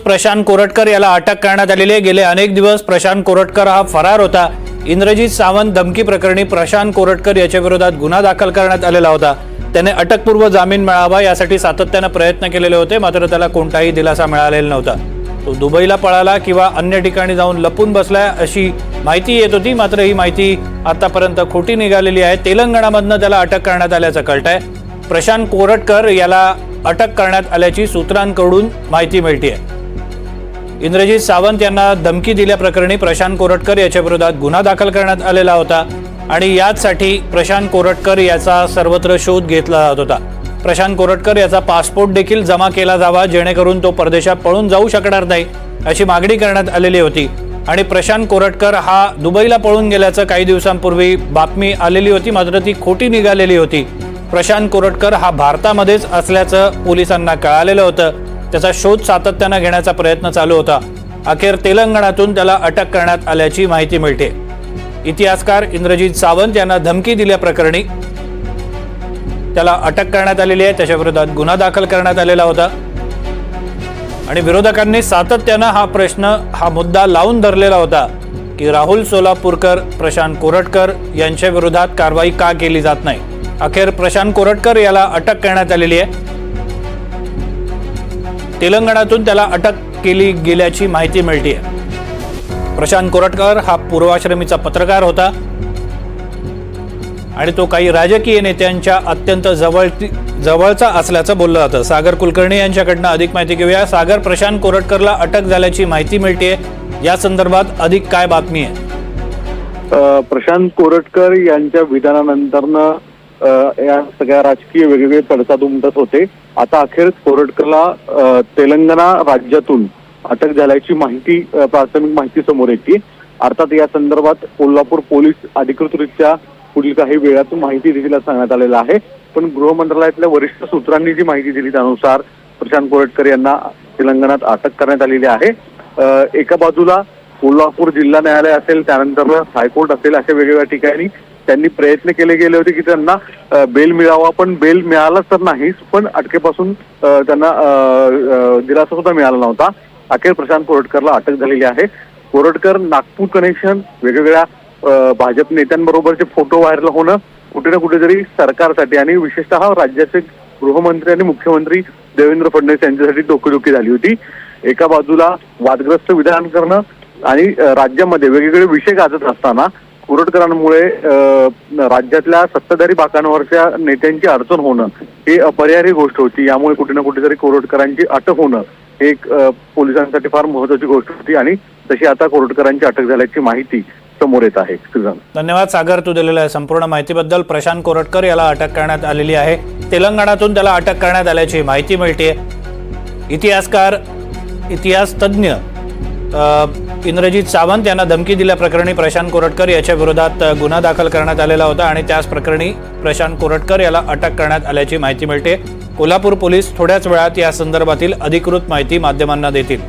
प्रशांत कोरटकर याला अटक करण्यात आलेली आहे। गेले अनेक दिवस प्रशांत कोरटकर हा फरार होता। इंद्रजीत सावंत धमकी प्रकरणी प्रशांत कोरटकर याच्या विरोधात गुन्हा दाखल करण्यात आलेला होता। त्याने अटकपूर्व जामीन मिळावा यासाठी सातत्याने प्रयत्न केलेले होते, मात्र त्याला कोणताही दिलासा मिळालेला नव्हता। तो दुबईला पळाला किंवा अन्य ठिकाणी जाऊन लपून बसलाय अशी माहिती येत होती, मात्र ही माहिती आतापर्यंत खोटी निघालेली आहे। तेलंगणामधनं त्याला अटक करण्यात आल्याचं कळतंय। प्रशांत कोरटकर याला अटक करण्यात आल्याची सूत्रांकडून माहिती मिळते। इंद्रजीत सावंत यांना धमकी दिल्याप्रकरणी प्रशांत कोरटकर याच्या विरोधात गुन्हा दाखल करण्यात आलेला होता आणि यासाठी प्रशांत कोरटकर याचा सर्वत्र शोध घेतला जात होता। प्रशांत कोरटकर याचा पासपोर्ट देखील जमा केला जावा, जेणेकरून तो परदेशात पळून जाऊ शकणार नाही अशी मागणी करण्यात आलेली होती। आणि प्रशांत कोरटकर हा दुबईला पळून गेल्याचं काही दिवसांपूर्वी बातमी आलेली होती, मात्र ती खोटी निघालेली होती। प्रशांत कोरटकर हा भारतामध्येच असल्याचं पोलिसांना कळालेलं होतं। त्याचा शोध सातत्याने घेण्याचा प्रयत्न चालू होता। अखेर तेलंगणातून त्याला अटक करण्यात आल्याची माहिती मिळते। इतिहासकार इंद्रजीत सावंत यांना धमकी दिल्याप्रकरणी त्याला अटक करण्यात आलेली आहे। त्याच्या विरोधात गुन्हा दाखल करण्यात आलेला होता आणि विरोधकांनी सातत्याने हा मुद्दा लावून धरलेला होता की राहुल सोलापूरकर, प्रशांत कोरटकर यांच्या विरोधात कारवाई का केली जात नाही। अखेर प्रशांत कोरटकर याला अटक करण्यात आलेली आहे। तेलंगणातून त्याला अटक केली गेल्याची माहिती मिळते। प्रशांत कोरटकर हा पूर्वाश्रमीचा पत्रकार होता आणि तो काही राजकीय नेत्यांच्या अत्यंत जवळचा असल्याचं बोललं जातं। सागर कुलकर्णी यांच्याकडनं अधिक माहिती घेऊया। सागर, प्रशांत कोरटकरला अटक झाल्याची माहिती मिळते, या संदर्भात अधिक काय बातमी आहे? प्रशांत कोरटकर यांच्या विधानानंतरनं या सगळ्या राजकीय वेगवेगळे पडसाद उमटत होते। आता अखेर कोरटकरला तेलंगणा राज्यातून अटक झाल्याची माहिती, प्राथमिक माहिती समोर येते। अर्थात या संदर्भात कोल्हापूर पोलीस अधिकृतरित्या पुढील काही वेळात माहिती देखील सांगण्यात आलेलं आहे। पण गृह मंत्रालयातल्या वरिष्ठ सूत्रांनी जी माहिती दिली त्यानुसार प्रशांत कोरटकर यांना तेलंगणात अटक करण्यात आलेली आहे। एका बाजूला कोल्हापूर जिल्हा न्यायालय असेल, त्यानंतर हायकोर्ट असेल, अशा वेगवेगळ्या ठिकाणी त्यांनी प्रयत्न केले गेले होते की त्यांना बेल मिळावा, पण बेल मिळाला तर नाहीच, पण अटकेपासून त्यांना दिलासा सुद्धा मिळाला नव्हता। अखेर प्रशांत कोरटकरला अटक झालेली आहे। कोरटकर नागपूर कनेक्शन, वेगवेगळ्या भाजप नेत्यांबरोबरचे फोटो व्हायरल होणं कुठे ना कुठेतरी सरकारसाठी आणि विशेषतः राज्याचे गृहमंत्री आणि मुख्यमंत्री देवेंद्र फडणवीस यांच्यासाठी डोकेदुखी झाली होती। एका बाजूला वादग्रस्त विधान करणं आणि राज्यामध्ये वेगवेगळे विषय गाजत असताना कोरटकरांमुळे राज्यातल्या सत्ताधारी बाकांवरच्या नेत्यांची अडचण होणं ही अपरिहार्य गोष्ट होती। यामुळे कुठे ना कुठेतरी कोरटकरांची अटक होणं एक पोलिसांसाठी फार महत्वाची गोष्ट होती आणि तशी आता कोरटकरांची अटक झाल्याची माहिती समोर येत आहे। धन्यवाद सागर, तू दिलेल्या संपूर्ण माहितीबद्दल। प्रशांत कोरटकर याला अटक करण्यात आलेली आहे। तेलंगणातून त्याला अटक करण्यात आल्याची माहिती मिळते। इतिहासकार, इतिहास तज्ञ इंद्रजीत सावंत यांना धमकी दिल्याप्रकरणी प्रशांत कोरटकर याच्या विरोधात गुन्हा दाखल करण्यात आलेला होता आणि त्याच प्रकरणी प्रशांत कोरटकर याला अटक करण्यात आल्याची माहिती मिळते। कोल्हापूर पोलीस थोड्याच वेळात या संदर्भातील अधिकृत माहिती माध्यमांना देतील।